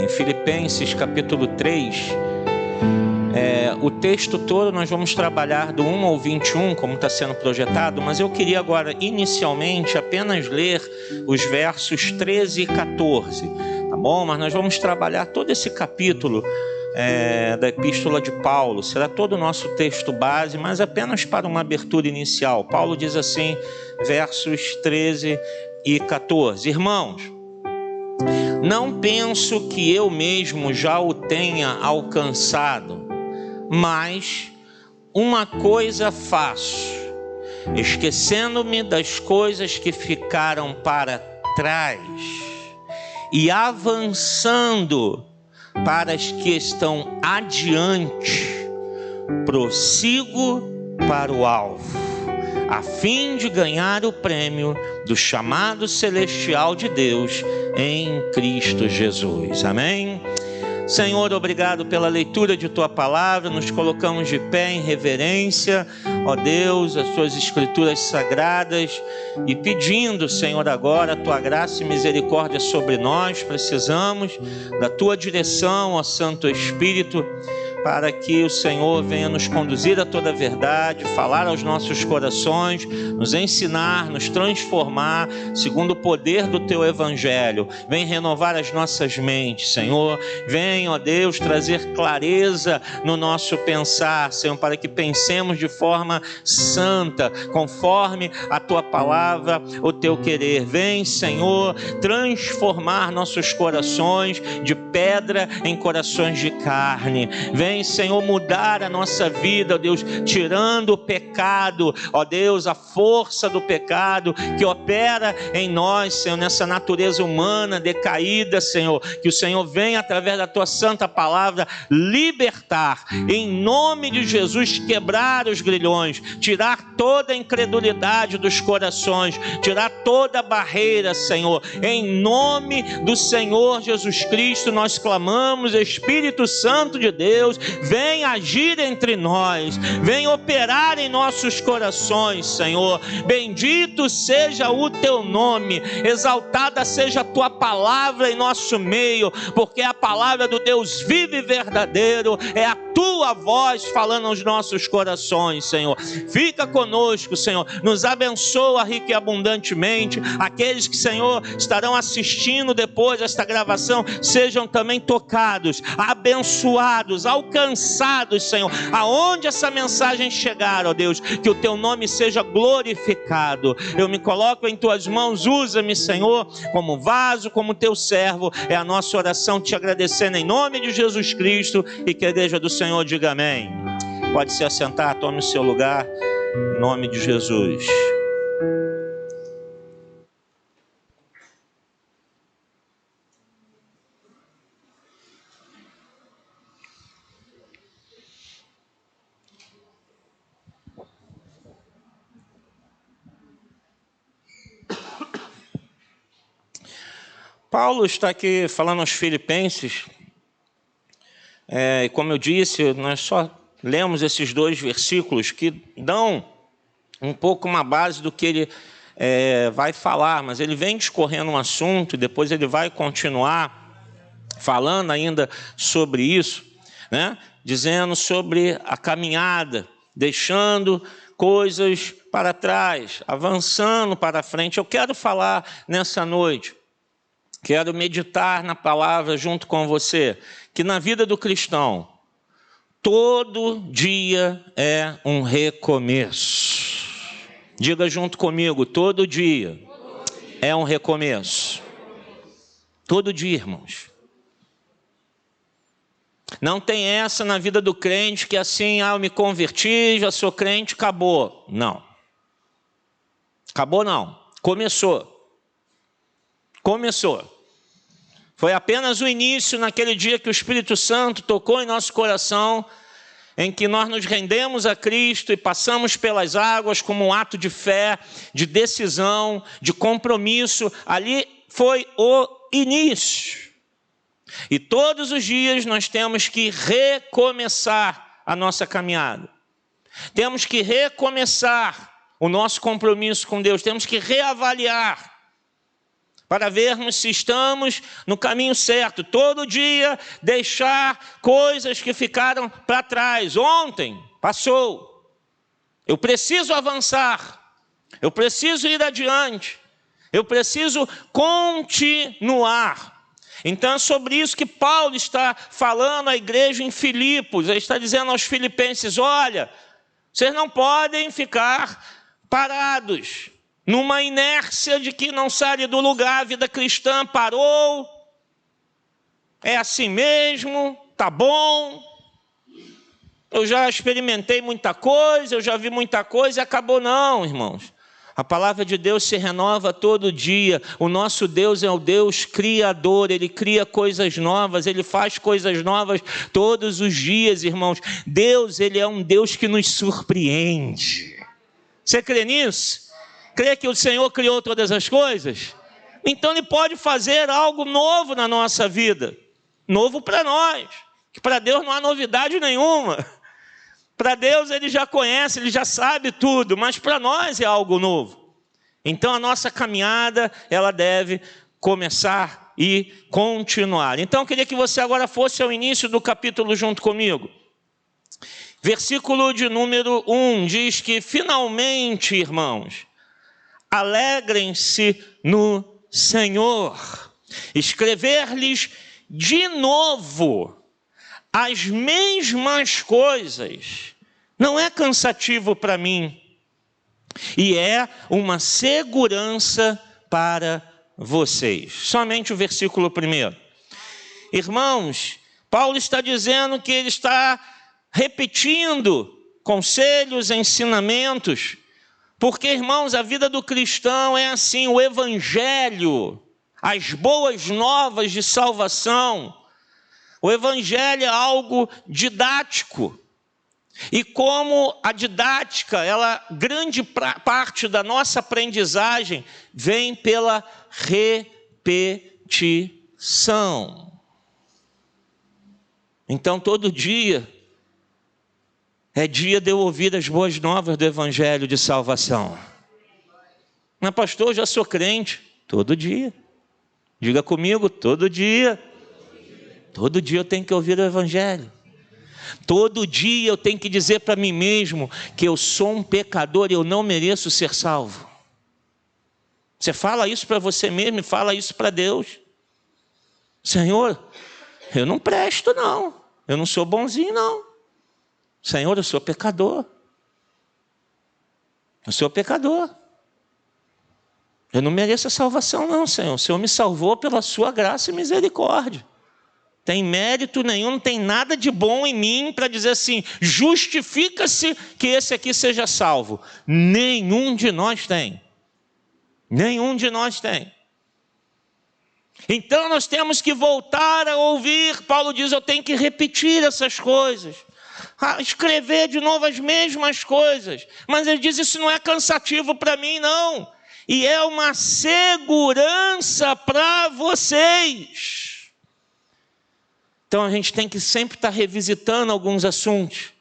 em Filipenses capítulo 3. O texto todo nós vamos trabalhar do 1 ao 21, como está sendo projetado, mas eu queria agora, inicialmente, apenas ler os versos 13 e 14, tá bom? Mas nós vamos trabalhar todo esse capítulo da Epístola de Paulo. Será todo o nosso texto base, mas apenas para uma abertura inicial. Paulo diz assim, versos 13 e 14. Irmãos, não penso que eu mesmo já o tenha alcançado, mas uma coisa faço, esquecendo-me das coisas que ficaram para trás e avançando para as que estão adiante, prossigo para o alvo, a fim de ganhar o prêmio do chamado celestial de Deus em Cristo Jesus. Amém? Senhor, obrigado pela leitura de Tua Palavra, nos colocamos de pé em reverência, ó Deus, as Tuas Escrituras sagradas, e pedindo, Senhor, agora a Tua graça e misericórdia sobre nós. Precisamos da Tua direção, ó Santo Espírito, para que o Senhor venha nos conduzir a toda a verdade, falar aos nossos corações, nos ensinar, nos transformar, segundo o poder do Teu Evangelho. Vem renovar as nossas mentes, Senhor. Vem, ó Deus, trazer clareza no nosso pensar, Senhor, para que pensemos de forma santa, conforme a Tua palavra, o Teu querer. Vem, Senhor, transformar nossos corações de pedra em corações de carne. Vem, Senhor, mudar a nossa vida, ó Deus, tirando o pecado, ó Deus, a força do pecado que opera em nós, Senhor, nessa natureza humana decaída, Senhor, que o Senhor venha através da Tua santa palavra libertar, em nome de Jesus, quebrar os grilhões, tirar toda a incredulidade dos corações, tirar toda a barreira, Senhor, em nome do Senhor Jesus Cristo, nós clamamos. Espírito Santo de Deus, vem agir entre nós, vem operar em nossos corações, Senhor. Bendito seja o Teu nome, exaltada seja a Tua palavra em nosso meio, porque a palavra do Deus vivo e verdadeiro, é a Tua voz falando aos nossos corações, Senhor. Fica conosco, Senhor, nos abençoa rica e abundantemente. Aqueles que, Senhor, estarão assistindo depois desta gravação, sejam também tocados, abençoados, alcançados, Senhor, aonde essa mensagem chegar, ó Deus, que o Teu nome seja glorificado. Eu me coloco em Tuas mãos, usa-me, Senhor, como vaso, como Teu servo. É a nossa oração, te agradecendo em nome de Jesus Cristo, e que a igreja do Senhor diga amém. Pode se assentar, tome o seu lugar, em nome de Jesus. Paulo está aqui falando aos Filipenses, e como eu disse, nós só lemos esses 2 versículos que dão um pouco uma base do que ele vai falar, mas ele vem discorrendo um assunto e depois ele vai continuar falando ainda sobre isso, né? Dizendo sobre a caminhada, deixando coisas para trás, avançando para frente. Eu quero falar nessa noite, quero meditar na palavra junto com você, que na vida do cristão, todo dia é um recomeço. Diga junto comigo, todo dia é um recomeço. Todo dia, irmãos. Não tem essa na vida do crente que assim, eu me converti, já sou crente, acabou. Não. Acabou não. Começou. Foi apenas o início naquele dia que o Espírito Santo tocou em nosso coração, em que nós nos rendemos a Cristo e passamos pelas águas como um ato de fé, de decisão, de compromisso. Ali foi o início. E todos os dias nós temos que recomeçar a nossa caminhada. Temos que recomeçar o nosso compromisso com Deus. Temos que reavaliar. para vermos se estamos no caminho certo. Todo dia deixar coisas que ficaram para trás. Ontem passou. Eu preciso avançar. Eu preciso ir adiante. Eu preciso continuar. Então é sobre isso que Paulo está falando à igreja em Filipos. Ele está dizendo aos filipenses: olha, vocês não podem ficar parados numa inércia de que não sai do lugar. A vida cristã parou, é assim mesmo, tá bom, eu já experimentei muita coisa, eu já vi muita coisa e acabou. Não, irmãos, a palavra de Deus se renova todo dia. O nosso Deus é o Deus criador, Ele cria coisas novas, Ele faz coisas novas todos os dias, irmãos. Deus, Ele é um Deus que nos surpreende. Você crê nisso? Crê que o Senhor criou todas as coisas? Então Ele pode fazer algo novo na nossa vida. Novo para nós, que para Deus não há novidade nenhuma. Para Deus Ele já conhece, Ele já sabe tudo, mas para nós é algo novo. Então a nossa caminhada, ela deve começar e continuar. Então eu queria que você agora fosse ao início do capítulo junto comigo. Versículo de número 1 diz que finalmente, irmãos, alegrem-se no Senhor. Escrever-lhes de novo as mesmas coisas não é cansativo para mim, e é uma segurança para vocês. Somente o versículo 1. Irmãos, Paulo está dizendo que ele está repetindo conselhos, ensinamentos, porque, irmãos, a vida do cristão é assim: o evangelho, as boas novas de salvação. O evangelho é algo didático. E como a didática, grande parte da nossa aprendizagem vem pela repetição. Então, todo dia é dia de eu ouvir as boas novas do evangelho de salvação. Mas, pastor, eu já sou crente. Todo dia. Diga comigo, todo dia. Todo dia eu tenho que ouvir o evangelho. Todo dia eu tenho que dizer para mim mesmo que eu sou um pecador e eu não mereço ser salvo. Você fala isso para você mesmo e fala isso para Deus. Senhor, eu não presto não. Eu não sou bonzinho não. Senhor, eu sou pecador. Eu sou pecador. Eu não mereço a salvação não, Senhor. O Senhor me salvou pela sua graça e misericórdia. Tem mérito nenhum, não tem nada de bom em mim para dizer assim: justifica-se que esse aqui seja salvo. Nenhum de nós tem. Nenhum de nós tem. Então nós temos que voltar a ouvir. Paulo diz: eu tenho que repetir essas coisas, escrever de novo as mesmas coisas. Mas ele diz: isso não é cansativo para mim não. E é uma segurança para vocês. Então a gente tem que sempre estar revisitando alguns assuntos.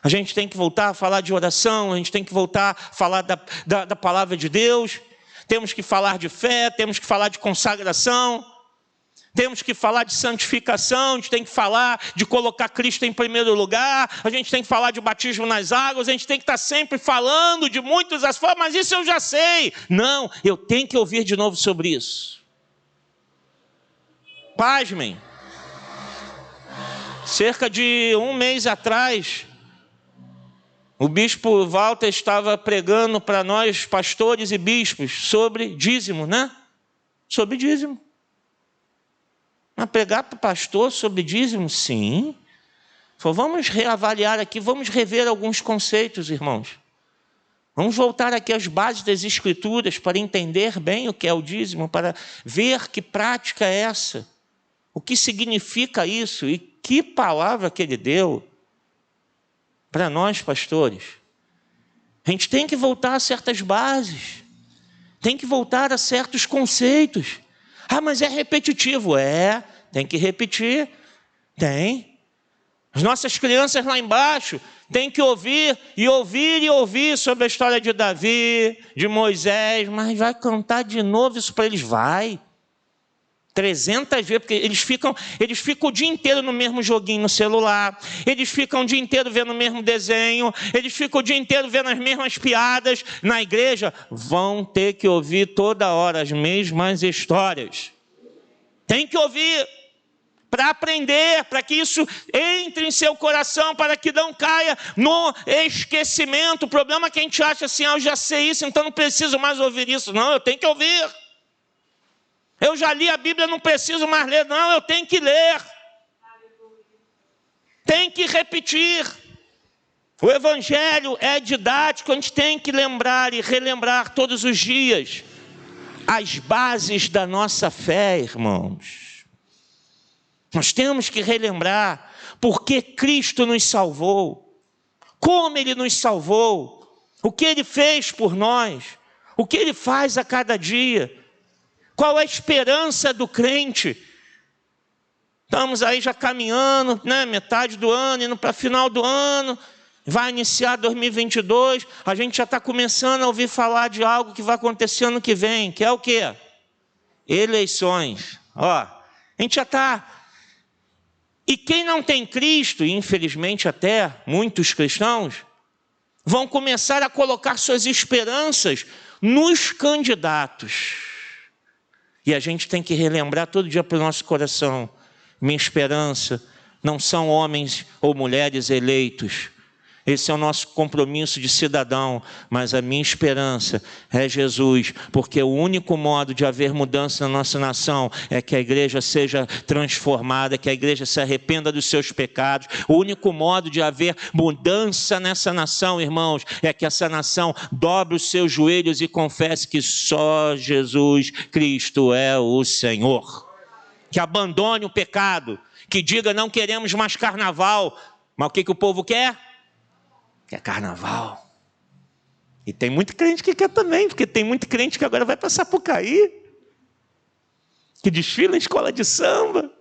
A gente tem que voltar a falar de oração, a gente tem que voltar a falar da palavra de Deus. Temos que falar de fé, temos que falar de consagração, temos que falar de santificação, a gente tem que falar de colocar Cristo em primeiro lugar, a gente tem que falar de batismo nas águas, a gente tem que estar sempre falando de muitos assuntos. Mas isso eu já sei. Não, eu tenho que ouvir de novo sobre isso. Pasmem. Cerca de um mês atrás, o bispo Walter estava pregando para nós, pastores e bispos, sobre dízimo, né? Sobre dízimo. Mas pregar para o pastor sobre dízimo? Sim. Falou, vamos reavaliar aqui, vamos rever alguns conceitos, irmãos. Vamos voltar aqui às bases das Escrituras para entender bem o que é o dízimo, para ver que prática é essa. O que significa isso e que palavra que ele deu para nós, pastores. A gente tem que voltar a certas bases, tem que voltar a certos conceitos. Ah, mas é repetitivo. Tem que repetir. Tem. As nossas crianças lá embaixo Tem que ouvir e ouvir e ouvir sobre a história de Davi, de Moisés, mas vai cantar de novo isso para eles? Vai. 300 vezes, porque eles ficam o dia inteiro no mesmo joguinho no celular, eles ficam o dia inteiro vendo o mesmo desenho, eles ficam o dia inteiro vendo as mesmas piadas. Na igreja vão ter que ouvir toda hora as mesmas histórias. Tem que ouvir para aprender, para que isso entre em seu coração, para que não caia no esquecimento. O problema é que a gente acha assim: eu já sei isso, então não preciso mais ouvir isso. Não, eu tenho que ouvir. Eu já li a Bíblia, não preciso mais ler. Não, eu tenho que ler. Tem que repetir. O Evangelho é didático, a gente tem que lembrar e relembrar todos os dias as bases da nossa fé, irmãos. Nós temos que relembrar por que Cristo nos salvou, como Ele nos salvou, o que Ele fez por nós, o que Ele faz a cada dia, qual a esperança do crente. Estamos aí já caminhando, né, metade do ano, indo para final do ano, vai iniciar 2022, a gente já está começando a ouvir falar de algo que vai acontecer ano que vem, que é o quê? Eleições. A gente já está... E quem não tem Cristo, e infelizmente até muitos cristãos, vão começar a colocar suas esperanças nos candidatos. E a gente tem que relembrar todo dia para o nosso coração: minha esperança não são homens ou mulheres eleitos. Esse é o nosso compromisso de cidadão, mas a minha esperança é Jesus, porque o único modo de haver mudança na nossa nação é que a igreja seja transformada, que a igreja se arrependa dos seus pecados. O único modo de haver mudança nessa nação, irmãos, é que essa nação dobre os seus joelhos e confesse que só Jesus Cristo é o Senhor. Que abandone o pecado, que diga: não queremos mais carnaval. Mas o que o povo quer? Quer carnaval. E tem muito crente que quer também, porque tem muito crente que agora vai para Sapucaí, que desfila em escola de samba,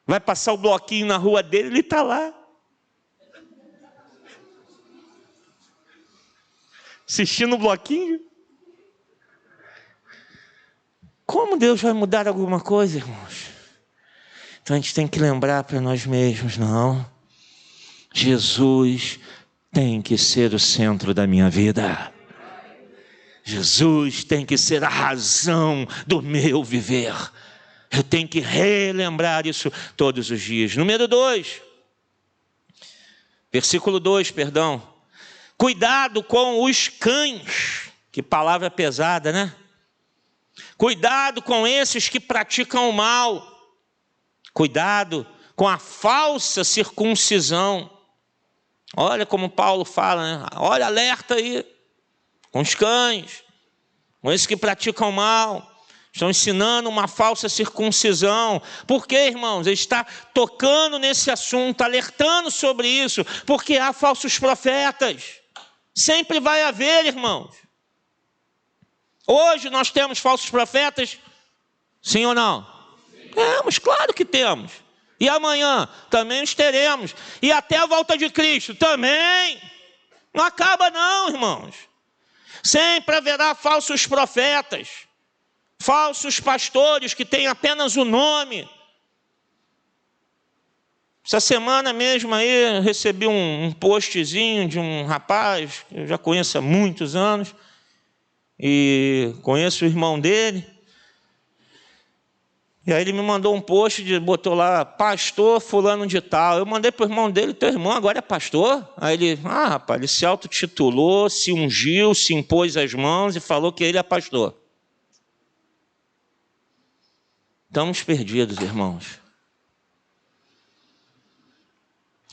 vai passar o bloquinho na rua dele, ele está lá, assistindo o bloquinho. Como Deus vai mudar alguma coisa, irmãos? Então a gente tem que lembrar para nós mesmos: não, Jesus tem que ser o centro da minha vida. Jesus tem que ser a razão do meu viver. Eu tenho que relembrar isso todos os dias. Número 2. Versículo 2, perdão. Cuidado com os cães. Que palavra pesada, né? Cuidado com esses que praticam o mal. Cuidado com a falsa circuncisão. Olha como Paulo fala, né? Olha, alerta aí com os cães, com esses que praticam mal, estão ensinando uma falsa circuncisão. Por quê, irmãos? Ele está tocando nesse assunto, alertando sobre isso, porque há falsos profetas. Sempre vai haver, irmãos. Hoje nós temos falsos profetas? Sim ou não? Temos, claro que temos. E amanhã também os teremos. E até a volta de Cristo também. Não acaba não, irmãos. Sempre haverá falsos profetas, falsos pastores que têm apenas o nome. Essa semana mesmo aí eu recebi um postzinho de um rapaz que eu já conheço há muitos anos. E conheço o irmão dele. E aí ele me mandou um post, botou lá: pastor fulano de tal. Eu mandei para o irmão dele: teu irmão agora é pastor? Aí ele: rapaz, ele se autotitulou, se ungiu, se impôs as mãos e falou que ele é pastor. Estamos perdidos, irmãos.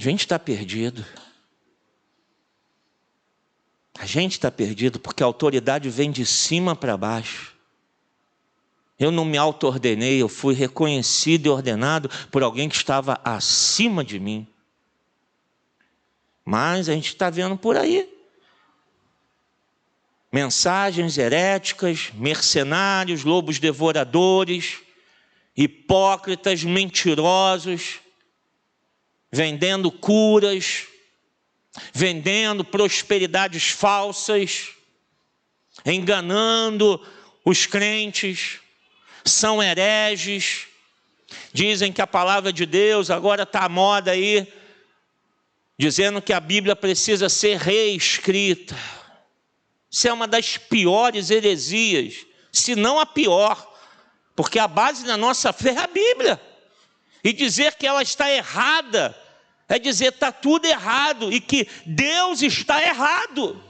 A gente está perdido. A gente está perdido porque a autoridade vem de cima para baixo. Eu não me auto-ordenei, eu fui reconhecido e ordenado por alguém que estava acima de mim. Mas a gente está vendo por aí mensagens heréticas, mercenários, lobos devoradores, hipócritas, mentirosos, vendendo curas, vendendo prosperidades falsas, enganando os crentes, são hereges. Dizem que a palavra de Deus agora está à moda aí, dizendo que a Bíblia precisa ser reescrita. Isso é uma das piores heresias, se não a pior, porque a base da nossa fé é a Bíblia. E dizer que ela está errada é dizer que está tudo errado e que Deus está errado.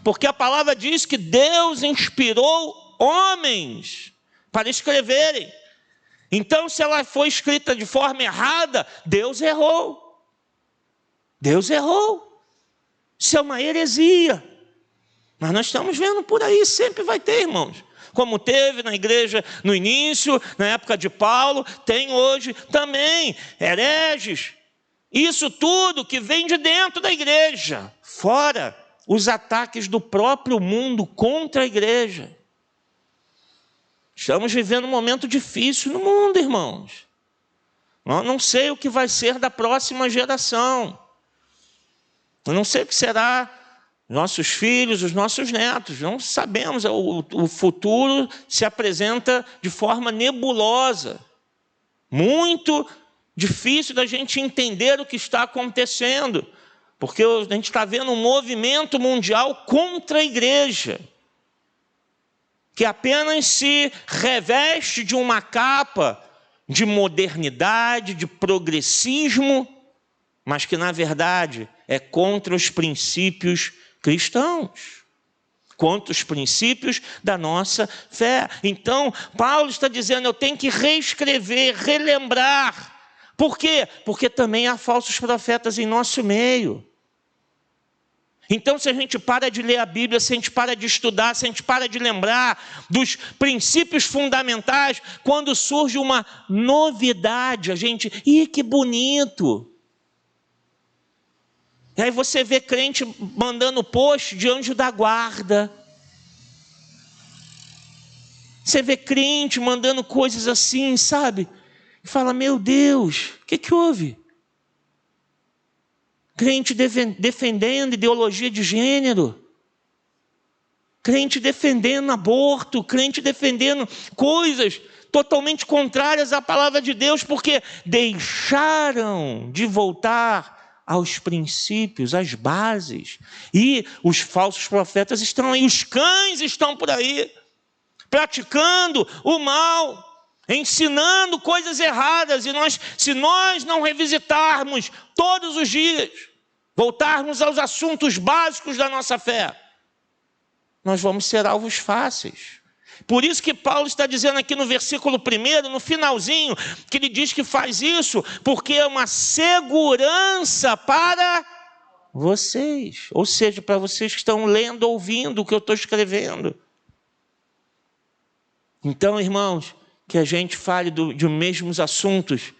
Porque a palavra diz que Deus inspirou homens para escreverem. Então, se ela foi escrita de forma errada, Deus errou. Deus errou. Isso é uma heresia. Mas nós estamos vendo por aí, sempre vai ter, irmãos. Como teve na igreja no início, na época de Paulo, tem hoje também hereges. Isso tudo que vem de dentro da igreja, fora os ataques do próprio mundo contra a igreja. Estamos vivendo um momento difícil no mundo, irmãos. Eu não sei o que vai ser da próxima geração. Eu não sei o que será nossos filhos, os nossos netos. Não sabemos. O futuro se apresenta de forma nebulosa. Muito difícil da gente entender o que está acontecendo. Porque a gente está vendo um movimento mundial contra a igreja, que apenas se reveste de uma capa de modernidade, de progressismo, mas que na verdade é contra os princípios cristãos, contra os princípios da nossa fé. Então, Paulo está dizendo, eu tenho que reescrever, relembrar. Por quê? Porque também há falsos profetas em nosso meio. Então, se a gente para de ler a Bíblia, se a gente para de estudar, se a gente para de lembrar dos princípios fundamentais, quando surge uma novidade, a gente, que bonito. E aí você vê crente mandando post de anjo da guarda. Você vê crente mandando coisas assim, sabe? E fala, meu Deus, o que houve? Crente defendendo ideologia de gênero, crente defendendo aborto, crente defendendo coisas totalmente contrárias à palavra de Deus, porque deixaram de voltar aos princípios, às bases. E os falsos profetas estão aí, os cães estão por aí, praticando o mal, ensinando coisas erradas, e se nós não revisitarmos todos os dias, voltarmos aos assuntos básicos da nossa fé, nós vamos ser alvos fáceis. Por isso que Paulo está dizendo aqui no versículo 1, no finalzinho, que ele diz que faz isso porque é uma segurança para vocês, ou seja, para vocês que estão lendo, ouvindo o que eu estou escrevendo. Então, irmãos, que a gente fale de mesmos assuntos,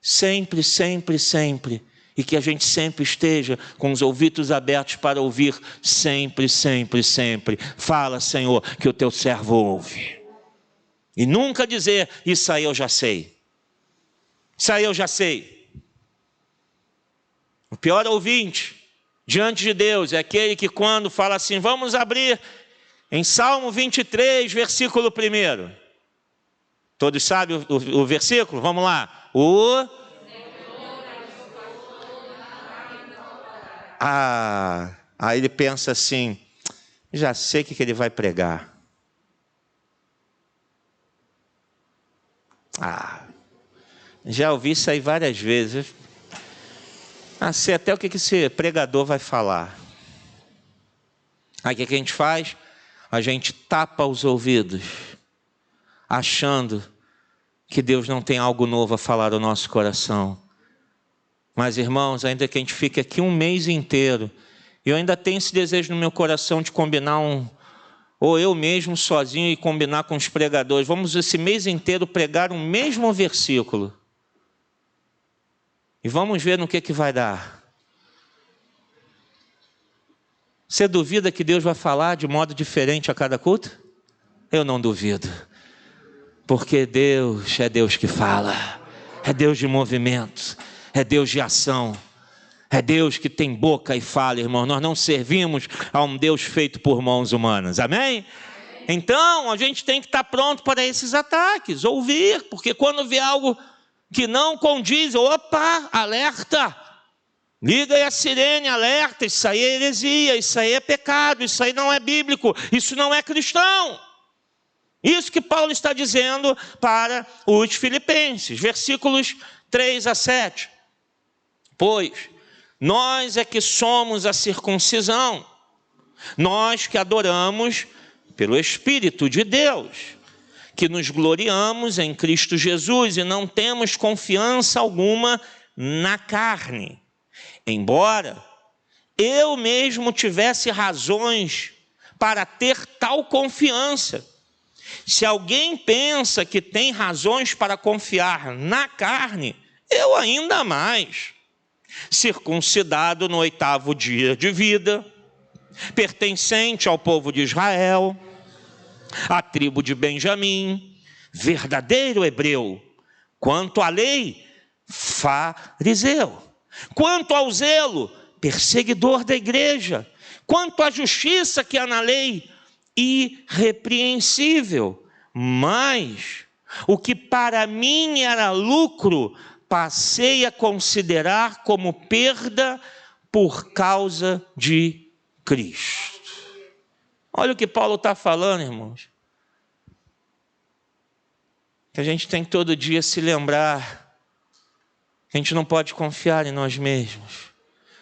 sempre, sempre, sempre, e que a gente sempre esteja com os ouvidos abertos para ouvir, sempre, sempre, sempre. Fala, Senhor, que o teu servo ouve. E nunca dizer, isso aí eu já sei. Isso aí eu já sei. O pior ouvinte diante de Deus é aquele que quando fala assim, vamos abrir em Salmo 23, versículo 1. Todos sabem o versículo? Vamos lá. Aí ele pensa assim, já sei o que ele vai pregar. Já ouvi isso aí várias vezes. Sei até o que esse pregador vai falar. Aí o que a gente faz? A gente tapa os ouvidos, achando que Deus não tem algo novo a falar ao nosso coração. Mas, irmãos, ainda que a gente fique aqui um mês inteiro, eu ainda tenho esse desejo no meu coração de combinar ou eu mesmo sozinho e combinar com os pregadores. Vamos esse mês inteiro pregar um mesmo versículo. E vamos ver no que vai dar. Você duvida que Deus vai falar de modo diferente a cada culto? Eu não duvido. Porque Deus é Deus que fala. É Deus de movimento. É Deus de ação. É Deus que tem boca e fala, irmão. Nós não servimos a um Deus feito por mãos humanas. Amém? Então, a gente tem que estar pronto para esses ataques, ouvir, porque quando vê algo que não condiz, opa, alerta, liga aí a sirene, alerta, isso aí é heresia, isso aí é pecado, isso aí não é bíblico, isso não é cristão. Isso que Paulo está dizendo para os filipenses, versículos 3 a 7. Pois nós é que somos a circuncisão, nós que adoramos pelo Espírito de Deus, que nos gloriamos em Cristo Jesus e não temos confiança alguma na carne. Embora eu mesmo tivesse razões para ter tal confiança. Se alguém pensa que tem razões para confiar na carne, eu ainda mais. Circuncidado no 8º dia de vida, pertencente ao povo de Israel, a tribo de Benjamim, verdadeiro hebreu, quanto à lei, fariseu, quanto ao zelo, perseguidor da igreja, quanto à justiça que há na lei, irrepreensível. Mas o que para mim era lucro, passei a considerar como perda por causa de Cristo. Olha o que Paulo está falando, irmãos. Que a gente tem que todo dia se lembrar que a gente não pode confiar em nós mesmos.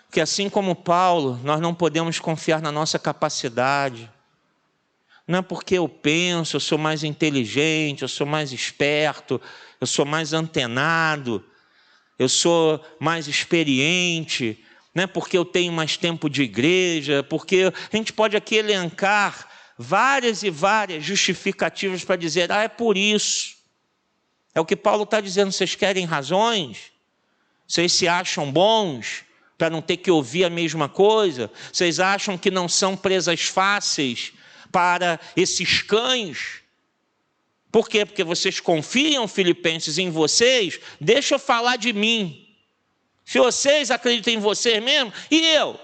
Porque assim como Paulo, nós não podemos confiar na nossa capacidade. Não é porque eu penso, eu sou mais inteligente, eu sou mais esperto, eu sou mais antenado, eu sou mais experiente, não é porque eu tenho mais tempo de igreja, porque a gente pode aqui elencar várias e várias justificativas para dizer, é por isso. É o que Paulo está dizendo, vocês querem razões? Vocês se acham bons para não ter que ouvir a mesma coisa? Vocês acham que não são presas fáceis para esses cães? Por quê? Porque vocês confiam, filipenses, em vocês? Deixa eu falar de mim. Se vocês acreditam em vocês mesmo, e eu?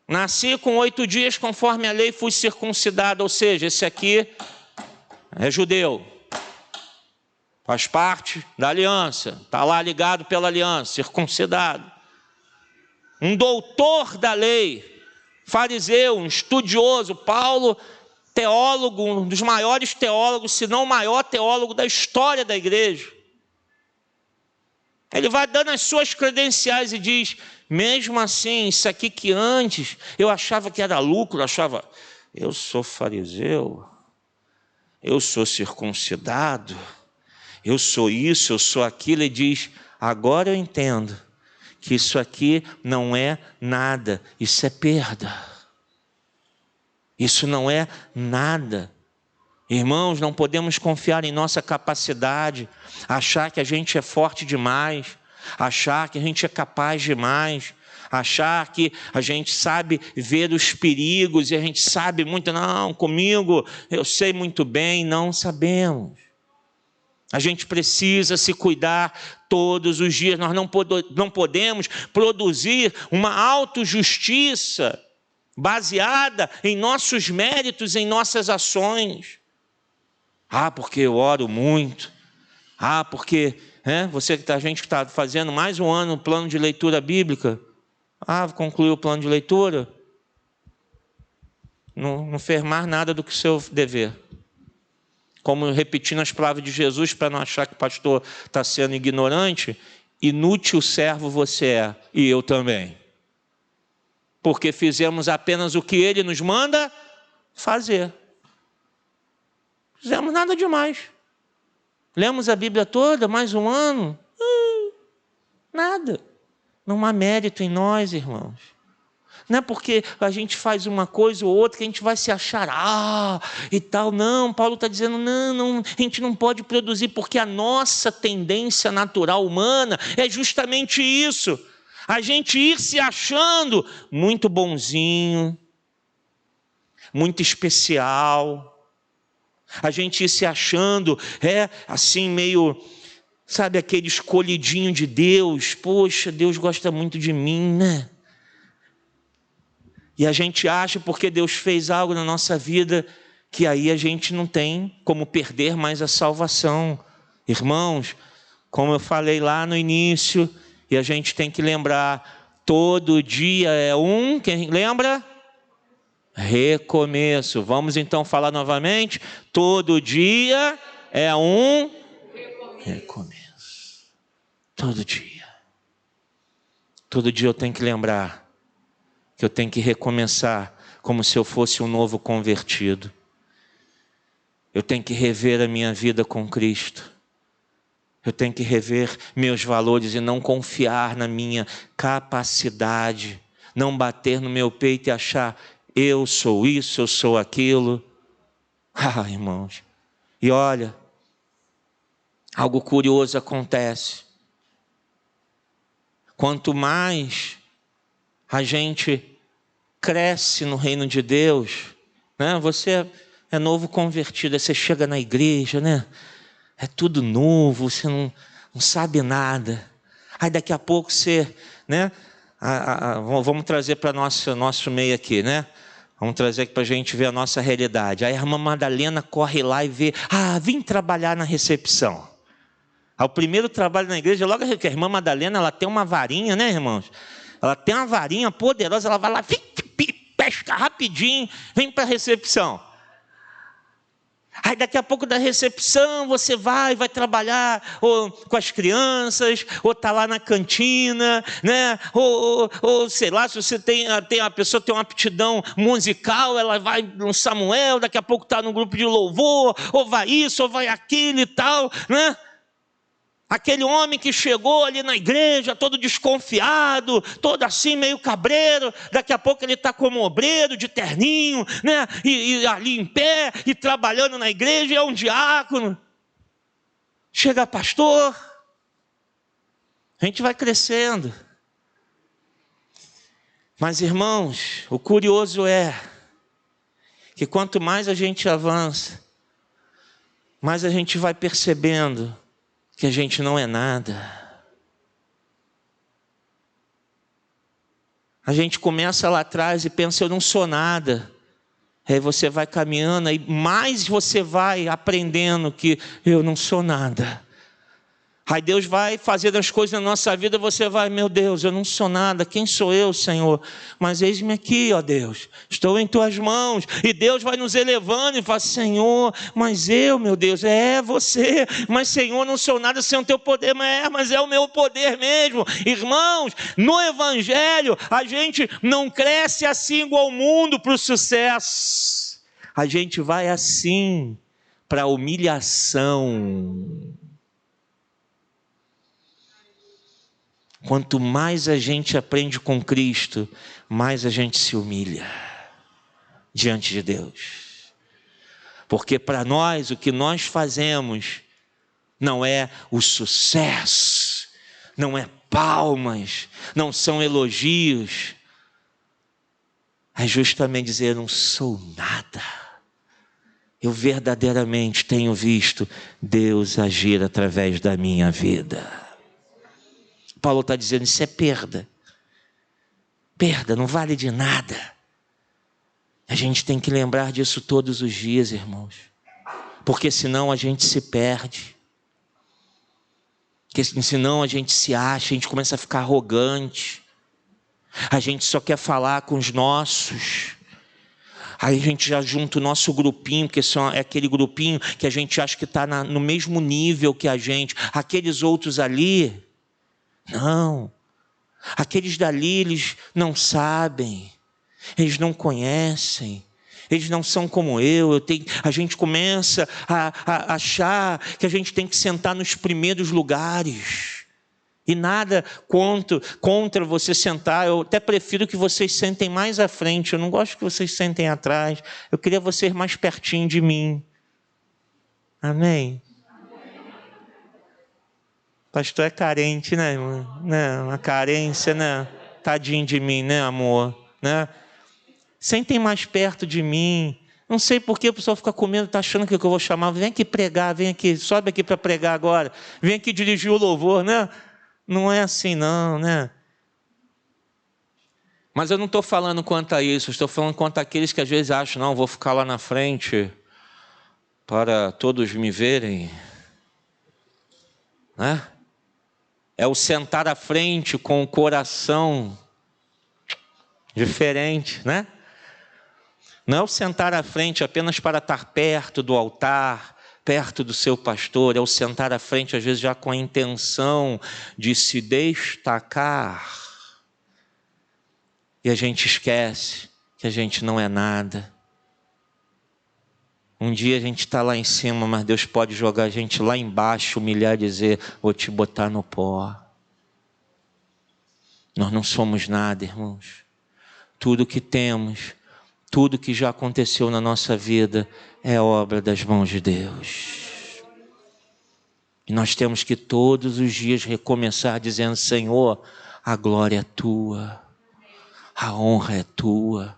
Nasci com 8 dias, conforme a lei, fui circuncidado, ou seja, esse aqui é judeu. Faz parte da aliança, está lá ligado pela aliança, circuncidado. Um doutor da lei, fariseu, um estudioso, Paulo, teólogo, um dos maiores teólogos, se não o maior teólogo da história da igreja. Ele vai dando as suas credenciais e diz, mesmo assim, isso aqui que antes eu achava que era lucro, eu sou fariseu, eu sou circuncidado, eu sou isso, eu sou aquilo, e diz, agora eu entendo que isso aqui não é nada, isso é perda. Isso não é nada. Irmãos, não podemos confiar em nossa capacidade, achar que a gente é forte demais, achar que a gente é capaz demais, achar que a gente sabe ver os perigos e a gente sabe muito, não, comigo eu sei muito bem, não sabemos. A gente precisa se cuidar todos os dias, nós não podemos produzir uma autojustiça baseada em nossos méritos, em nossas ações. Porque eu oro muito. Porque a gente que está fazendo mais um ano o plano de leitura bíblica. Concluiu o plano de leitura. Não fez mais nada do que o seu dever. Como repetindo as palavras de Jesus, para não achar que o pastor está sendo ignorante, inútil servo você é, e eu também. Porque fizemos apenas o que ele nos manda fazer. Fizemos nada demais. Lemos a Bíblia toda, mais um ano. Nada. Não há mérito em nós, irmãos. Não é porque a gente faz uma coisa ou outra que a gente vai se achar, e tal. Não, Paulo está dizendo, não, a gente não pode produzir, porque a nossa tendência natural humana é justamente isso. A gente ir se achando muito bonzinho, muito especial. A gente ir se achando, assim, meio Sabe, aquele escolhidinho de Deus. Poxa, Deus gosta muito de mim, né? E a gente acha, porque Deus fez algo na nossa vida, que aí a gente não tem como perder mais a salvação. Irmãos, como eu falei lá no início, e a gente tem que lembrar, todo dia é quem lembra? Recomeço. Vamos então falar novamente? Todo dia é recomeço. Todo dia. Todo dia eu tenho que lembrar que eu tenho que recomeçar como se eu fosse um novo convertido. Eu tenho que rever a minha vida com Cristo. Eu tenho que rever meus valores e não confiar na minha capacidade. Não bater no meu peito e achar, eu sou isso, eu sou aquilo. Ah, irmãos. E olha, algo curioso acontece. Quanto mais a gente cresce no reino de Deus, né? Você é novo convertido, aí você chega na igreja, né? É tudo novo, você não sabe nada. Aí daqui a pouco você, né? Vamos trazer para nosso meio aqui, né? Vamos trazer aqui para a gente ver a nossa realidade. Aí a irmã Madalena corre lá e vê, vim trabalhar na recepção. O primeiro trabalho na igreja, logo que a irmã Madalena, ela tem uma varinha, né, irmãos? Ela tem uma varinha poderosa, ela vai lá, pesca rapidinho, vem para a recepção. Aí daqui a pouco da recepção você vai trabalhar ou com as crianças, ou está lá na cantina, né? Ou sei lá, se você a pessoa tem uma aptidão musical, ela vai no Samuel, daqui a pouco está no grupo de louvor, ou vai isso, ou vai aquilo e tal, né? Aquele homem que chegou ali na igreja, todo desconfiado, todo assim, meio cabreiro, daqui a pouco ele está como obreiro, de terninho, né? E ali em pé, e trabalhando na igreja, é um diácono. Chega pastor, a gente vai crescendo. Mas irmãos, o curioso é que quanto mais a gente avança, mais a gente vai percebendo que a gente não é nada. A gente começa lá atrás e pensa, eu não sou nada. Aí você vai caminhando, e mais você vai aprendendo que eu não sou nada. Aí Deus vai fazendo as coisas na nossa vida, você vai, meu Deus, eu não sou nada, quem sou eu, Senhor? Mas eis-me aqui, ó Deus, estou em tuas mãos. E Deus vai nos elevando e fala, Senhor, mas eu, meu Deus, é você. Mas Senhor, não sou nada sem o teu poder, mas é o meu poder mesmo. Irmãos, no Evangelho, a gente não cresce assim igual ao mundo para o sucesso. A gente vai assim para a humilhação. Quanto mais a gente aprende com Cristo, mais a gente se humilha diante de Deus. Porque para nós, o que nós fazemos não é o sucesso, não é palmas, não são elogios. É justamente dizer, eu não sou nada. Eu verdadeiramente tenho visto Deus agir através da minha vida. Paulo está dizendo, isso é perda. Perda, não vale de nada. A gente tem que lembrar disso todos os dias, irmãos. Porque senão a gente se perde. Porque senão a gente se acha, a gente começa a ficar arrogante. A gente só quer falar com os nossos. Aí a gente já junta o nosso grupinho, porque é aquele grupinho que a gente acha que está no mesmo nível que a gente. Aqueles outros ali... Não, aqueles dali, eles não sabem, eles não conhecem, eles não são como eu. A gente começa a achar que a gente tem que sentar nos primeiros lugares. E nada contra você sentar, eu até prefiro que vocês sentem mais à frente, eu não gosto que vocês sentem atrás, eu queria vocês mais pertinho de mim. Amém? Pastor é carente, né, irmão? Não, a carência, né? Tadinho de mim, né, amor? Né? Sentem mais perto de mim, Não sei por que o pessoal fica com medo, está achando que eu vou chamar. Vem aqui pregar, vem aqui, sobe aqui para pregar agora. Vem aqui dirigir o louvor, né? Não é assim não, né? Mas eu não estou falando quanto a isso, estou falando quanto àqueles que às vezes acham, não, vou ficar lá na frente para todos me verem. Né? É o sentar à frente com o coração diferente, né? Não é o sentar à frente apenas para estar perto do altar, perto do seu pastor, é o sentar à frente às vezes já com a intenção de se destacar. E a gente esquece que a gente não é nada. Um dia a gente está lá em cima, mas Deus pode jogar a gente lá embaixo, humilhar e dizer, vou te botar no pó. Nós não somos nada, irmãos. Tudo que temos, tudo que já aconteceu na nossa vida é obra das mãos de Deus. E nós temos que todos os dias recomeçar dizendo, Senhor, a glória é tua. A honra é tua.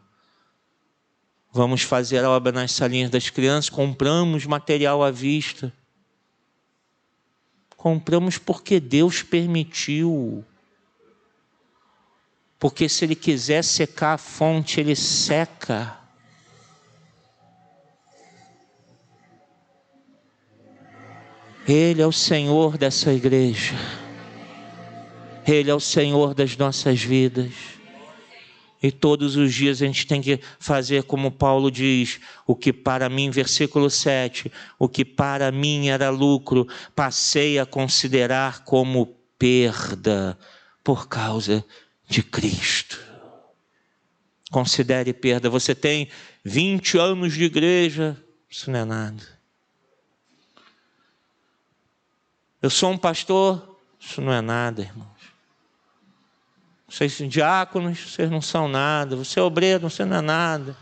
Vamos fazer a obra nas salinhas das crianças, compramos material à vista. Compramos porque Deus permitiu. Porque se Ele quiser secar a fonte, Ele seca. Ele é o Senhor dessa igreja. Ele é o Senhor das nossas vidas. E todos os dias a gente tem que fazer como Paulo diz, o que para mim, versículo 7, o que para mim era lucro, passei a considerar como perda por causa de Cristo. Considere perda. Você tem 20 anos de igreja, isso não é nada. Eu sou um pastor, isso não é nada, irmão. Vocês são diáconos, vocês não são nada. Você é obreiro, você não é nada.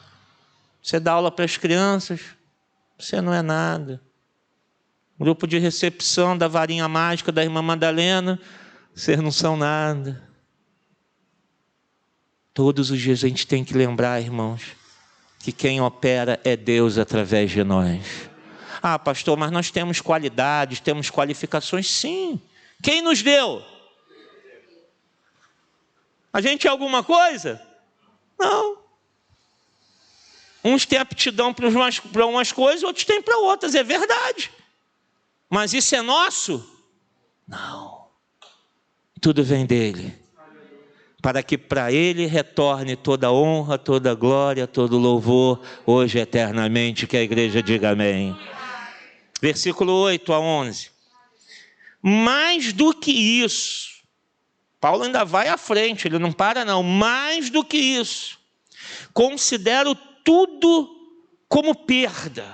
Você dá aula para as crianças, você não é nada. Grupo de recepção da varinha mágica da irmã Madalena, vocês não são nada. Todos os dias a gente tem que lembrar, irmãos, que quem opera é Deus através de nós. Ah, pastor, mas nós temos qualidades, temos qualificações. Sim. Quem nos deu? A gente é alguma coisa? Não. Uns têm aptidão para umas coisas, outros têm para outras, é verdade. Mas isso é nosso? Não. Tudo vem dele. Para que para ele retorne toda honra, toda glória, todo louvor, hoje e eternamente, que a igreja diga amém. Versículo 8 a 11. Mais do que isso, Paulo ainda vai à frente, ele não para não. Mais do que isso, considero tudo como perda,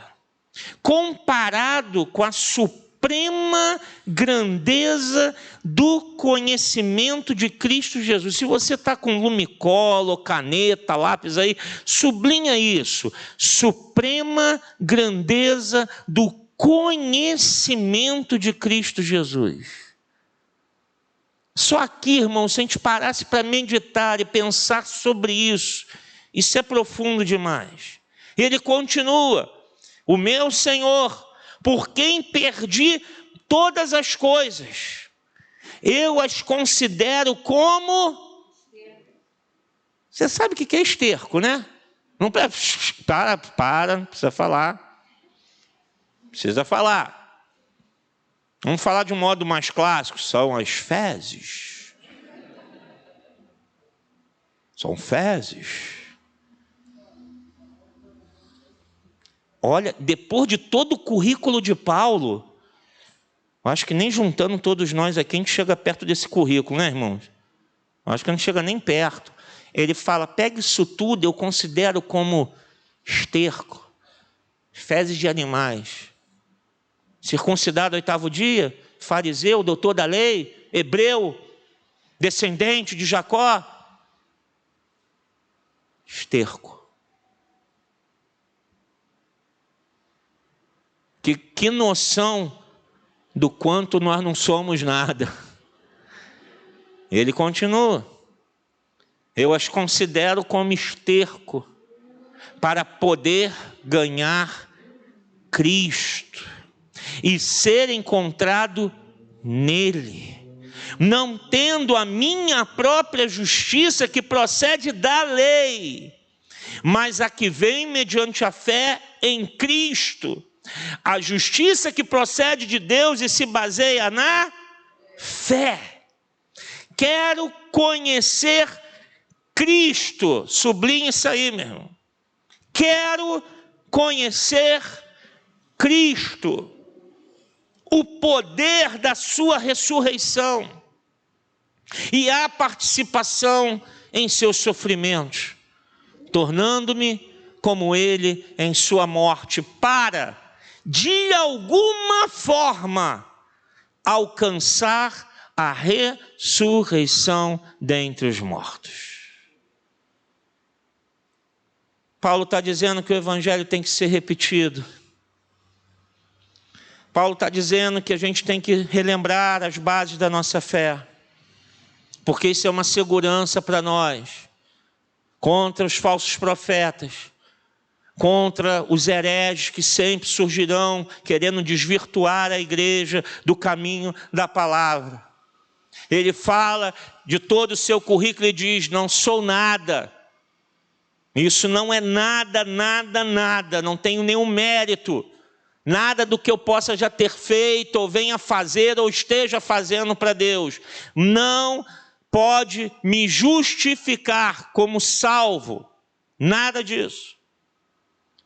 comparado com a suprema grandeza do conhecimento de Cristo Jesus. Se você está com lumicolo, caneta, lápis aí, sublinha isso. Suprema grandeza do conhecimento de Cristo Jesus. Só aqui, irmão, se a gente parasse para meditar e pensar sobre isso é profundo demais. Ele continua, o meu Senhor, por quem perdi todas as coisas, eu as considero como... Você sabe o que é esterco, né? Não para, precisa falar. Precisa falar. Vamos falar de um modo mais clássico, são as fezes. São fezes. Olha, depois de todo o currículo de Paulo, acho que nem juntando todos nós aqui, a gente chega perto desse currículo, né, irmãos? Acho que não chega nem perto. Ele fala, pega isso tudo, eu considero como esterco, fezes de animais. Circuncidado ao 8º dia, fariseu, doutor da lei, hebreu, descendente de Jacó. Esterco. Que noção do quanto nós não somos nada. Ele continua. Eu as considero como esterco. para poder ganhar Cristo e ser encontrado nele, não tendo a minha própria justiça que procede da lei, mas a que vem mediante a fé em Cristo, a justiça que procede de Deus e se baseia na fé. Quero conhecer Cristo, sublinhe isso aí, meu irmão. Quero conhecer Cristo, o poder da sua ressurreição e a participação em seus sofrimentos, tornando-me como ele em sua morte, para, de alguma forma, alcançar a ressurreição dentre os mortos. Paulo está dizendo que o evangelho tem que ser repetido. Paulo está dizendo que a gente tem que relembrar as bases da nossa fé, porque isso é uma segurança para nós, contra os falsos profetas, contra os hereges que sempre surgirão, querendo desvirtuar a igreja do caminho da palavra. Ele fala de todo o seu currículo e diz: não sou nada. Isso não é nada, nada, nada, não tenho nenhum mérito. Nada do que eu possa já ter feito, ou venha fazer, ou esteja fazendo para Deus, não pode me justificar como salvo. Nada disso.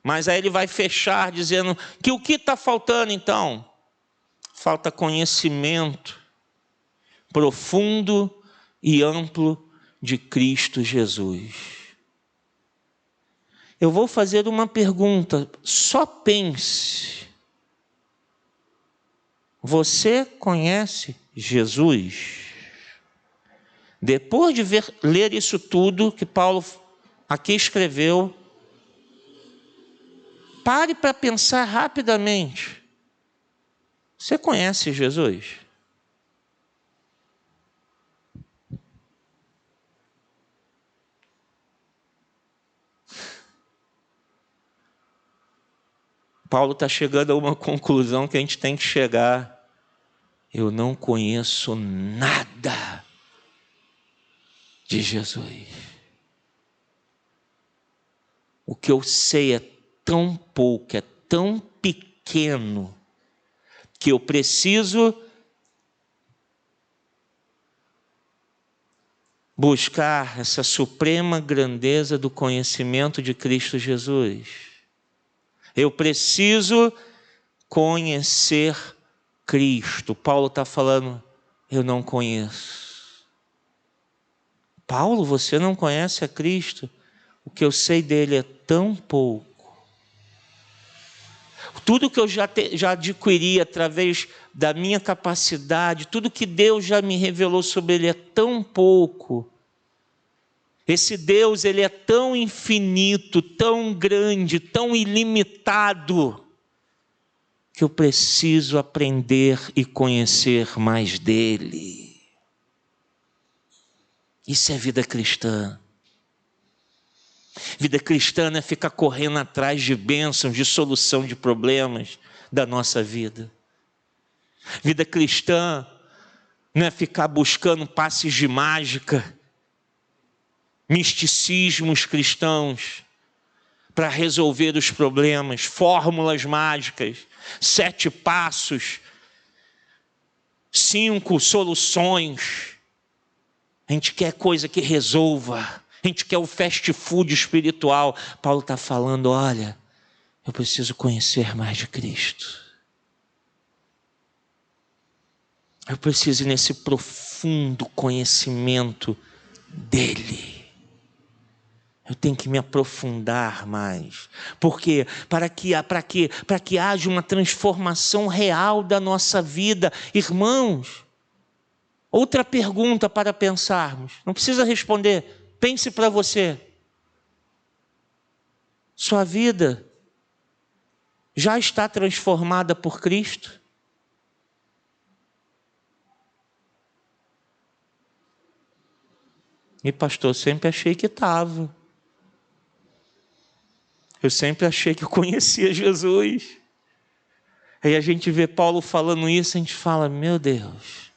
Mas aí ele vai fechar dizendo que o que está faltando então? Falta conhecimento profundo e amplo de Cristo Jesus. Eu vou fazer uma pergunta, só pense. Você conhece Jesus? Depois de ler isso tudo que Paulo aqui escreveu, pare para pensar rapidamente. Você conhece Jesus? Paulo está chegando a uma conclusão que a gente tem que chegar. Eu não conheço nada de Jesus. O que eu sei é tão pouco, é tão pequeno, que eu preciso buscar essa suprema grandeza do conhecimento de Cristo Jesus. Eu preciso conhecer Cristo. Paulo está falando, eu não conheço. Paulo, você não conhece a Cristo? O que eu sei dele é tão pouco. Tudo que eu já adquiri através da minha capacidade, tudo que Deus já me revelou sobre ele é tão pouco. Esse Deus, ele é tão infinito, tão grande, tão ilimitado, que eu preciso aprender e conhecer mais dele. Isso é vida cristã. Vida cristã não é ficar correndo atrás de bênçãos, de solução de problemas da nossa vida. Vida cristã não é ficar buscando passes de mágica, misticismos cristãos para resolver os problemas, fórmulas mágicas, 7 passos, 5 soluções. A gente quer coisa que resolva, a gente quer o fast food espiritual. Paulo está falando, olha, eu preciso conhecer mais de Cristo. Eu preciso ir nesse profundo conhecimento dele. Eu tenho que me aprofundar mais. Por quê? Para que haja uma transformação real da nossa vida. Irmãos, outra pergunta para pensarmos. Não precisa responder. Pense para você. Sua vida já está transformada por Cristo? E pastor, sempre achei que estava. Eu sempre achei que eu conhecia Jesus. Aí a gente vê Paulo falando isso, a gente fala, meu Deus.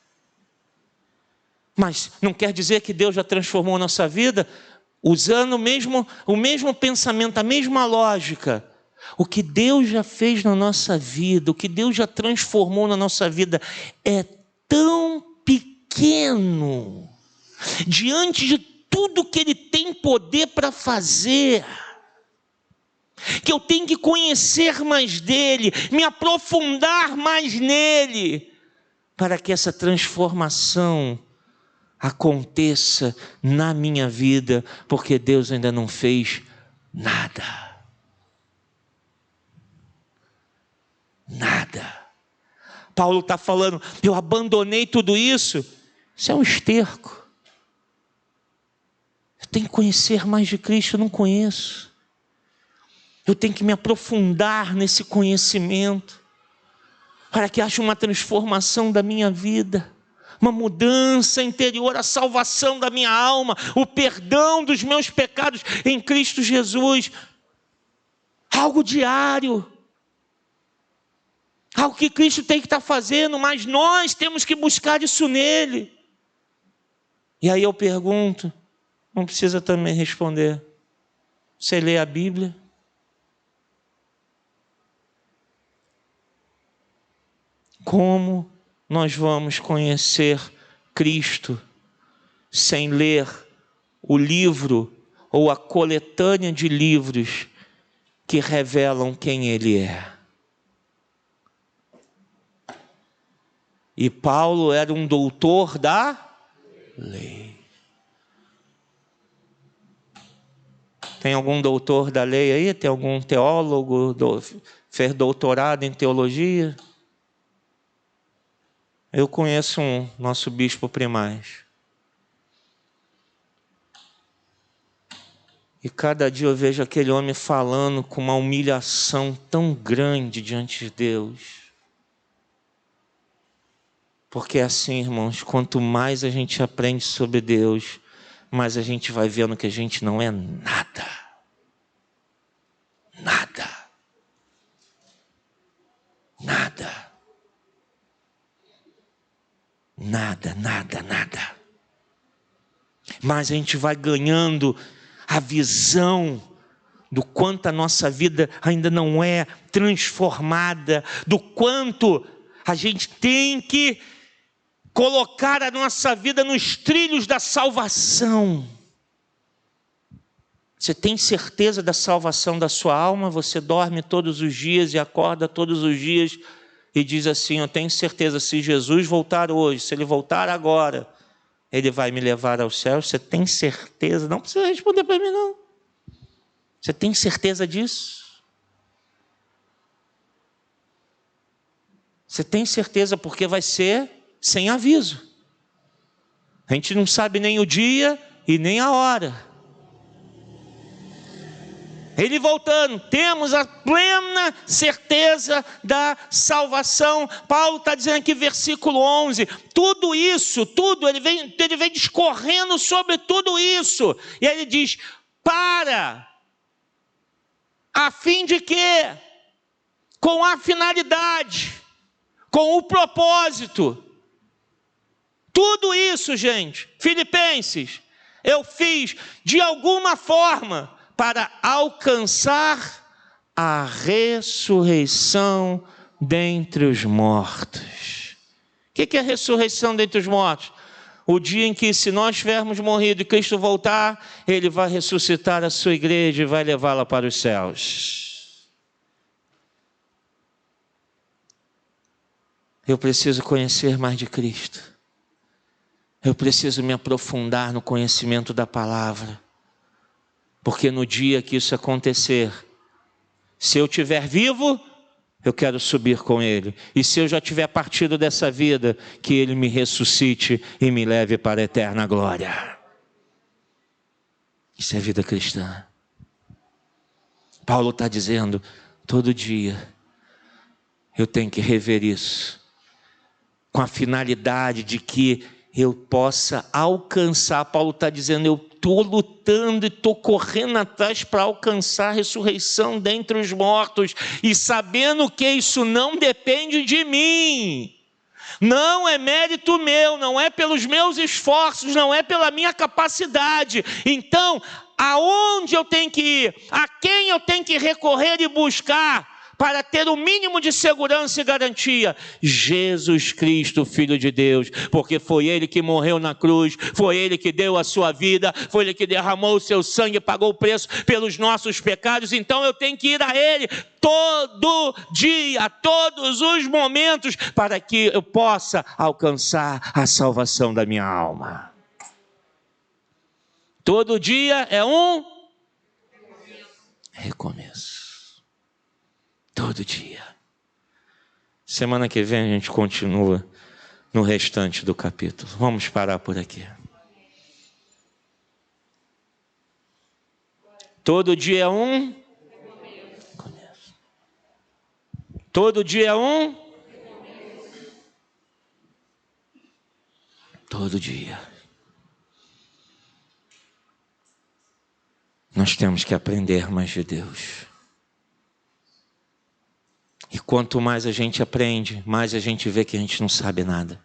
Mas não quer dizer que Deus já transformou a nossa vida, usando o mesmo pensamento, a mesma lógica. O que Deus já fez na nossa vida, o que Deus já transformou na nossa vida é tão pequeno, diante de tudo que Ele tem poder para fazer, que eu tenho que conhecer mais dEle, me aprofundar mais nele, para que essa transformação aconteça na minha vida, porque Deus ainda não fez nada. Nada. Paulo está falando, eu abandonei tudo isso. Isso é um esterco. Eu tenho que conhecer mais de Cristo, eu não conheço. Eu tenho que me aprofundar nesse conhecimento, para que haja uma transformação da minha vida, uma mudança interior, a salvação da minha alma, o perdão dos meus pecados em Cristo Jesus. Algo diário. Algo que Cristo tem que estar fazendo, mas nós temos que buscar isso nele. E aí eu pergunto, não precisa também responder. Você lê a Bíblia? Como nós vamos conhecer Cristo sem ler o livro ou a coletânea de livros que revelam quem Ele é? E Paulo era um doutor da lei. Tem algum doutor da lei aí? Tem algum teólogo, fez doutorado em teologia? Eu conheço nosso bispo Primaz. E cada dia eu vejo aquele homem falando com uma humilhação tão grande diante de Deus. Porque é assim, irmãos, quanto mais a gente aprende sobre Deus, mais a gente vai vendo que a gente não é nada. Nada. Nada. Nada, nada, nada. Mas a gente vai ganhando a visão do quanto a nossa vida ainda não é transformada, do quanto a gente tem que colocar a nossa vida nos trilhos da salvação. Você tem certeza da salvação da sua alma? Você dorme todos os dias e acorda todos os dias e diz assim, eu tenho certeza, se Jesus voltar hoje, se Ele voltar agora, Ele vai me levar ao céu. Você tem certeza? Não precisa responder para mim, não. Você tem certeza disso? Você tem certeza, porque vai ser sem aviso. A gente não sabe nem o dia e nem a hora. Ele voltando, temos a plena certeza da salvação. Paulo está dizendo aqui, versículo 11, tudo isso, tudo, ele vem discorrendo sobre tudo isso. E aí ele diz, a fim de quê? Com a finalidade, com o propósito. Tudo isso, gente, Filipenses, eu fiz de alguma forma para alcançar a ressurreição dentre os mortos. O que é a ressurreição dentre os mortos? O dia em que, se nós tivermos morrido e Cristo voltar, Ele vai ressuscitar a sua igreja e vai levá-la para os céus. Eu preciso conhecer mais de Cristo. Eu preciso me aprofundar no conhecimento da palavra. Porque no dia que isso acontecer, se eu estiver vivo, eu quero subir com Ele. E se eu já tiver partido dessa vida, que Ele me ressuscite e me leve para a eterna glória. Isso é vida cristã. Paulo está dizendo, todo dia eu tenho que rever isso, com a finalidade de que eu possa alcançar. Paulo está dizendo, eu estou lutando e estou correndo atrás para alcançar a ressurreição dentre os mortos, e sabendo que isso não depende de mim, não é mérito meu, não é pelos meus esforços, não é pela minha capacidade. Então, aonde eu tenho que ir? A quem eu tenho que recorrer e buscar para ter o mínimo de segurança e garantia? Jesus Cristo, Filho de Deus, porque foi Ele que morreu na cruz, foi Ele que deu a sua vida, foi Ele que derramou o seu sangue, pagou o preço pelos nossos pecados. Então eu tenho que ir a Ele todo dia, todos os momentos, para que eu possa alcançar a salvação da minha alma. Todo dia é um recomeço. Todo dia. Semana que vem a gente continua no restante do capítulo. Vamos parar por aqui. Todo dia é um recomeço. Todo dia é um. Todo dia. Nós temos que aprender mais de Deus. E quanto mais a gente aprende, mais a gente vê que a gente não sabe nada.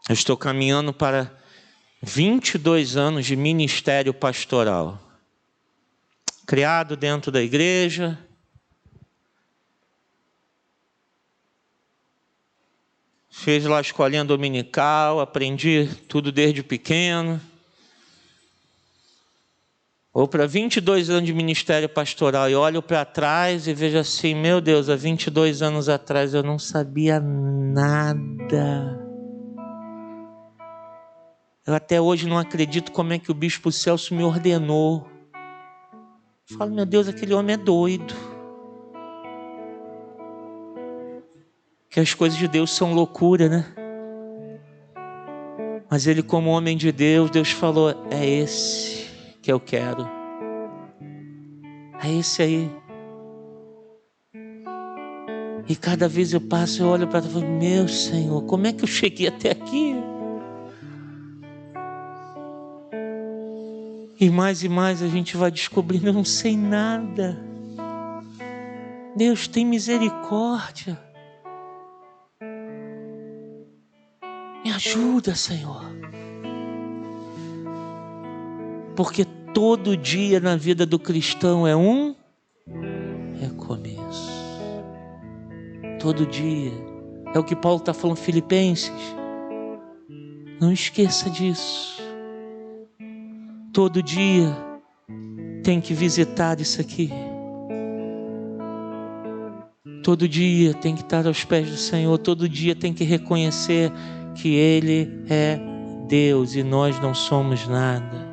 Eu estou caminhando para 22 anos de ministério pastoral. Criado dentro da igreja. Fiz lá a escolinha dominical, aprendi tudo desde pequeno. Ou para 22 anos de ministério pastoral, e olho para trás e vejo assim, meu Deus, há 22 anos atrás eu não sabia nada. Eu até hoje não acredito como é que o bispo Celso me ordenou. Eu falo, meu Deus, aquele homem é doido. Que as coisas de Deus são loucura, né? Mas ele, como homem de Deus, Deus falou, é esse que eu quero. É esse aí. E cada vez eu passo, eu olho para trás e falo, meu Senhor, como é que eu cheguei até aqui? E mais a gente vai descobrindo, eu não sei nada. Deus tem misericórdia. Me ajuda, Senhor. Porque todo dia na vida do cristão é um recomeço. Todo dia. É o que Paulo está falando em Filipenses. Não esqueça disso. Todo dia tem que visitar isso aqui. Todo dia tem que estar aos pés do Senhor. Todo dia tem que reconhecer que Ele é Deus e nós não somos nada.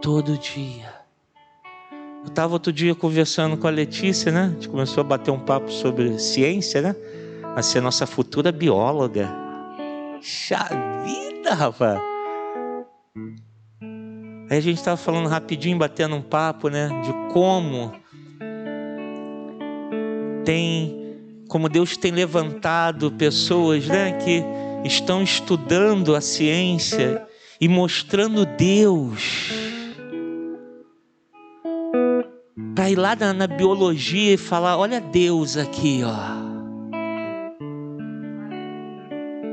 Todo dia. Eu estava outro dia conversando com a Letícia, né? A gente começou a bater um papo sobre ciência, né? Vai ser nossa futura bióloga. Puxa vida, rapaz! Aí a gente estava falando rapidinho, batendo um papo, né? De como Deus tem levantado pessoas, né? Que estão estudando a ciência e mostrando Deus. Para ir lá na biologia e falar, olha Deus aqui, ó.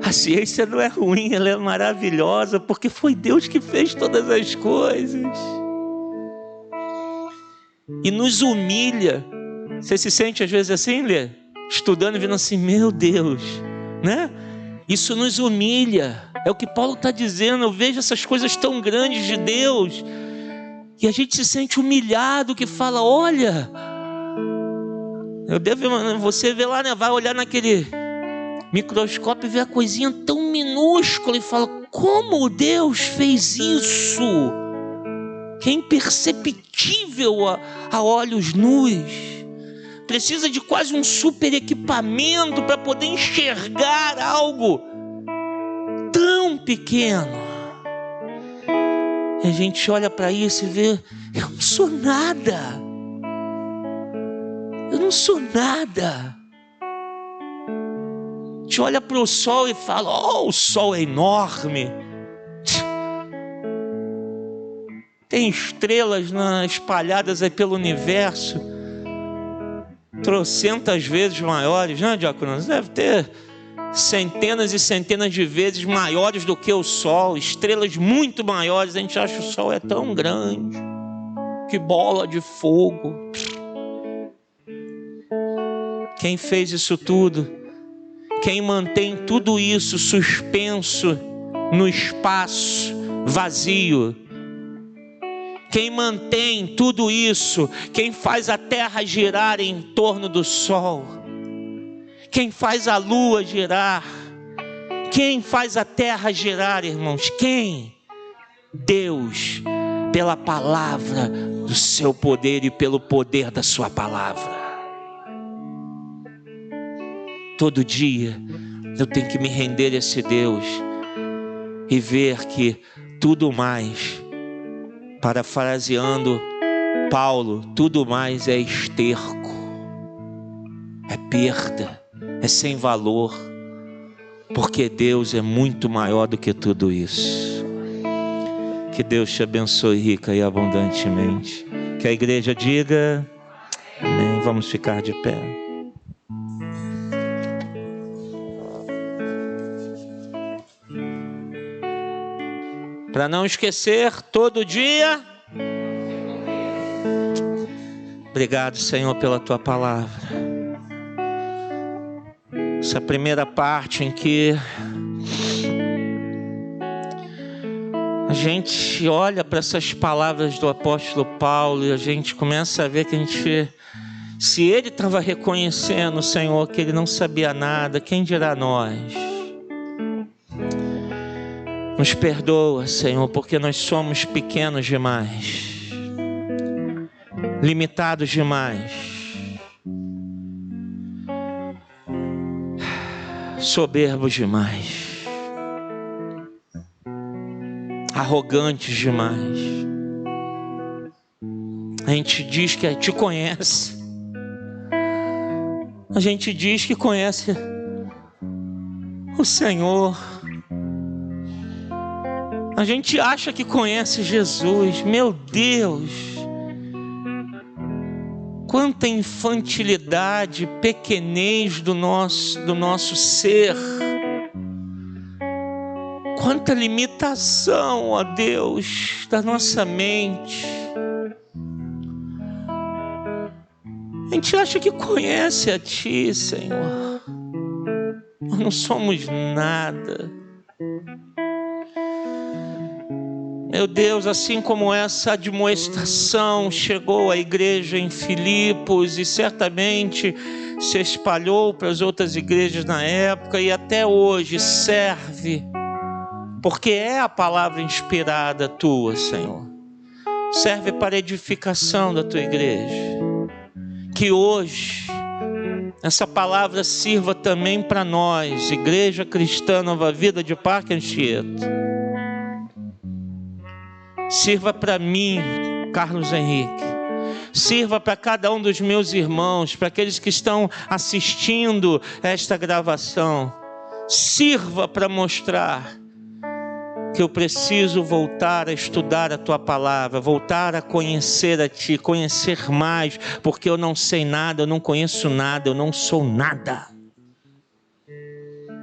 A ciência não é ruim, ela é maravilhosa, porque foi Deus que fez todas as coisas. E nos humilha. Você se sente às vezes assim, Lê? Estudando e vendo assim, meu Deus, né? Isso nos humilha. É o que Paulo está dizendo, eu vejo essas coisas tão grandes de Deus. E a gente se sente humilhado, que fala, olha, você vê lá, né? Vai olhar naquele microscópio e vê a coisinha tão minúscula e fala, como Deus fez isso? Que é imperceptível a olhos nus. Precisa de quase um super equipamento para poder enxergar algo tão pequeno. E a gente olha para isso e vê, eu não sou nada. gente olha para o sol e fala: oh, o sol é enorme. Tem estrelas espalhadas aí pelo universo, trocentas vezes maiores, né, Diácono? Deve ter centenas e centenas de vezes maiores do que o sol, estrelas muito maiores. A gente acha que o sol é tão grande, que bola de fogo. Quem fez isso tudo? Quem mantém tudo isso suspenso no espaço vazio? Quem mantém tudo isso? Quem faz a terra girar em torno do sol? Quem faz a lua girar? Quem faz a terra girar, irmãos? Quem? Deus, pela palavra do seu poder e pelo poder da sua palavra. Todo dia eu tenho que me render a esse Deus e ver que tudo mais, parafraseando Paulo, tudo mais é esterco, é perda, é sem valor, porque Deus é muito maior do que tudo isso. Que Deus te abençoe rica e abundantemente. Que a igreja diga amém. Vamos ficar de pé. Para não esquecer, todo dia. Obrigado, Senhor, pela tua palavra. Essa primeira parte em que a gente olha para essas palavras do apóstolo Paulo e a gente começa a ver que se ele estava reconhecendo, Senhor, que ele não sabia nada, quem dirá nós? Nos perdoa, Senhor, porque nós somos pequenos demais, limitados demais, soberbos demais, arrogantes demais. A gente diz que te conhece, a gente diz que conhece o Senhor, a gente acha que conhece Jesus. Meu Deus, quanta infantilidade, pequenez do nosso ser, quanta limitação, ó Deus, da nossa mente. A gente acha que conhece a Ti, Senhor. Nós não somos nada. Meu Deus, assim como essa admoestação chegou à igreja em Filipos e certamente se espalhou para as outras igrejas na época e até hoje serve, porque é a palavra inspirada tua, Senhor. Serve para a edificação da tua igreja. Que hoje essa palavra sirva também para nós, Igreja Cristã Nova Vida de Parque Anchieta. Sirva para mim, Carlos Henrique. Sirva para cada um dos meus irmãos, para aqueles que estão assistindo esta gravação. Sirva para mostrar que eu preciso voltar a estudar a Tua palavra, voltar a conhecer a Ti, conhecer mais, porque eu não sei nada, eu não conheço nada, eu não sou nada.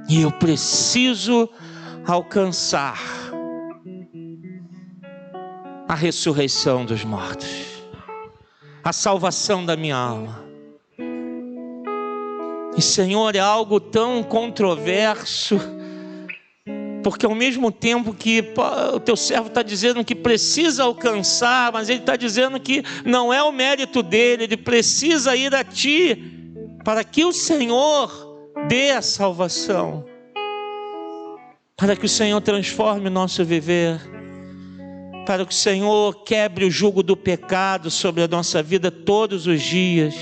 E eu preciso alcançar a ressurreição dos mortos, a salvação da minha alma. E Senhor, é algo tão controverso, porque ao mesmo tempo que o teu servo está dizendo que precisa alcançar, mas ele está dizendo que não é o mérito dele, ele precisa ir a Ti, para que o Senhor dê a salvação, para que o Senhor transforme o nosso viver, para que o Senhor quebre o jugo do pecado sobre a nossa vida todos os dias,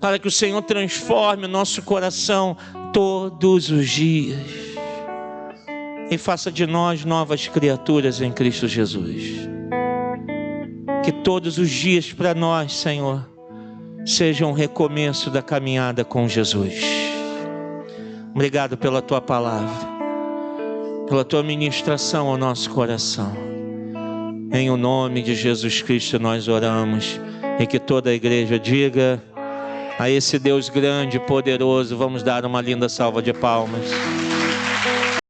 para que o Senhor transforme o nosso coração todos os dias e faça de nós novas criaturas em Cristo Jesus. Que todos os dias para nós, Senhor, sejam um recomeço da caminhada com Jesus. Obrigado pela tua palavra, pela tua ministração ao nosso coração. Em o nome de Jesus Cristo nós oramos. E que toda a igreja diga: a esse Deus grande e poderoso, vamos dar uma linda salva de palmas.